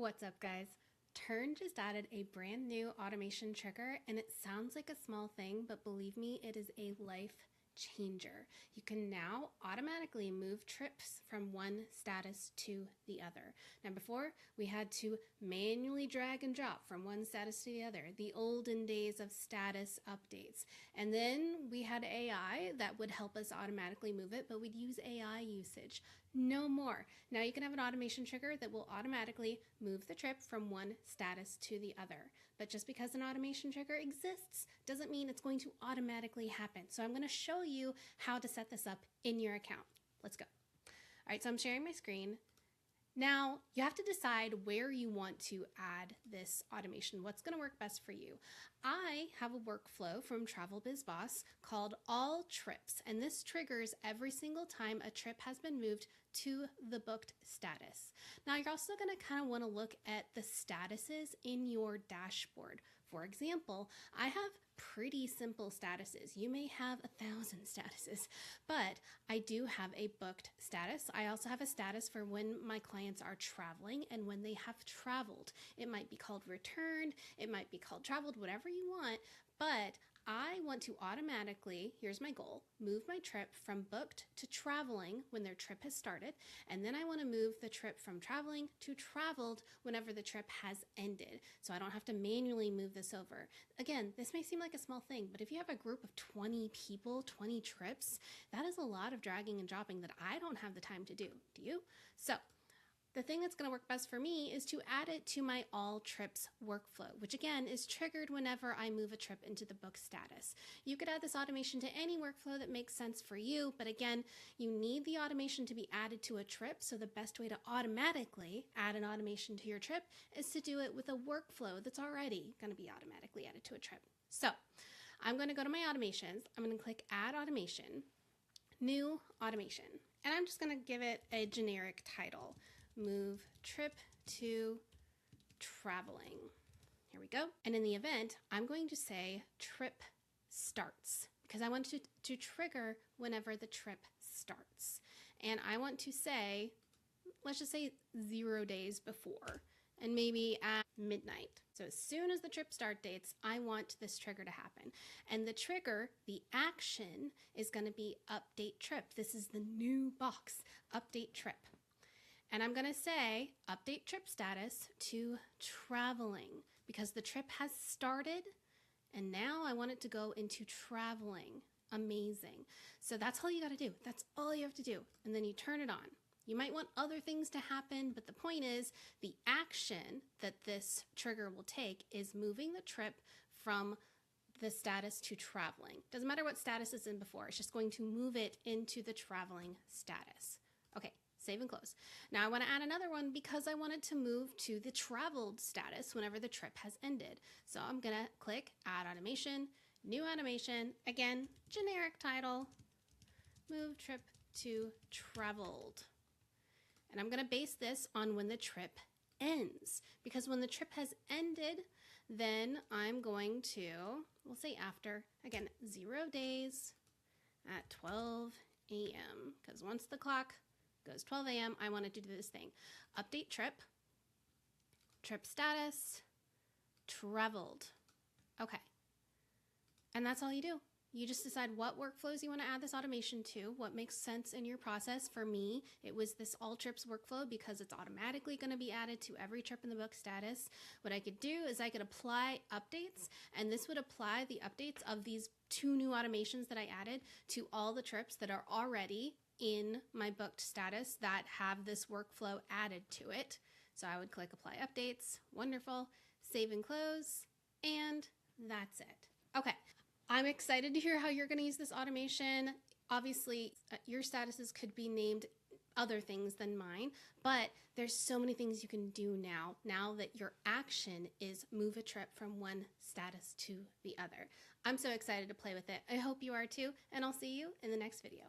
What's up, guys? Tern just added a brand new automation trigger, and it sounds like a small thing, but believe me, it is a life changer. You can now automatically move trips from one status to the other. Now, before, we had to manually drag and drop from one status to the other, the olden days of status updates. And then we had AI that would help us automatically move it, but we'd use AI usage. No more. Now you can have an automation trigger that will automatically move the trip from one status to the other. But just because an automation trigger exists doesn't mean it's going to automatically happen. So I'm going to show you how to set this up in your account. Let's go. All right, so I'm sharing my screen. Now you have to decide where you want to add this automation, what's going to work best for you. I have a workflow from Travel Biz Boss called All Trips, and this triggers every single time a trip has been moved to the booked status. Now you're also going to kind of want to look at the statuses in your dashboard. For example, I have pretty simple statuses. You may have 1,000 statuses, but I do have a booked status. I also have a status for when my clients are traveling and when they have traveled. It might be called returned, it might be called traveled, whatever you want, but I want to automatically, here's my goal, move my trip from booked to traveling when their trip has started, and then I want to move the trip from traveling to traveled whenever the trip has ended, so I don't have to manually move this over. Again, this may seem like a small thing, but if you have a group of 20 people, 20 trips, that is a lot of dragging and dropping that I don't have the time to do. Do you? So the thing that's going to work best for me is to add it to my all trips workflow, which again is triggered whenever I move a trip into the book status. You could add this automation to any workflow that makes sense for you, but again, you need the automation to be added to a trip, so the best way to automatically add an automation to your trip is to do it with a workflow that's already going to be automatically added to a trip. So I'm going to go to my automations, I'm going to click Add Automation, New Automation, and I'm just going to give it a generic title. Move trip to traveling. Here we go. And in the event, I'm going to say trip starts because I want to trigger whenever the trip starts. And I want to say, let's just say 0 days before and maybe at midnight. So as soon as the trip start dates, I want this trigger to happen. And the trigger, the action, is going to be update trip. This is the new box, update trip. And I'm going to say update trip status to traveling because the trip has started and now I want it to go into traveling. Amazing. So that's all you got to do. That's all you have to do. And then you turn it on. You might want other things to happen, but the point is the action that this trigger will take is moving the trip from the status to traveling. Doesn't matter what status it's in before. It's just going to move it into the traveling status. Okay. Save and close. Now I want to add another one because I wanted to move to the traveled status whenever the trip has ended. So I'm going to click Add Automation, New Automation, again, generic title, Move Trip to Traveled. And I'm going to base this on when the trip ends because when the trip has ended, then I'm going to, we'll say after, again, 0 days at 12 a.m. because once the clock goes 12 a.m. I wanted to do this thing. Update trip, trip status, traveled. Okay. And that's all you do. You just decide what workflows you want to add this automation to, what makes sense in your process. For me, it was this all trips workflow because it's automatically going to be added to every trip in the book status. What I could do is I could apply updates, and this would apply the updates of these 2 new automations that I added to all the trips that are already in my booked status that have this workflow added to it. So I would click Apply Updates. Wonderful. Save and close. And that's it. Okay. I'm excited to hear how you're going to use this automation. Obviously, your statuses could be named other things than mine, but there's so many things you can do now that your action is move a trip from one status to the other. I'm so excited to play with it. I hope you are too, and I'll see you in the next video.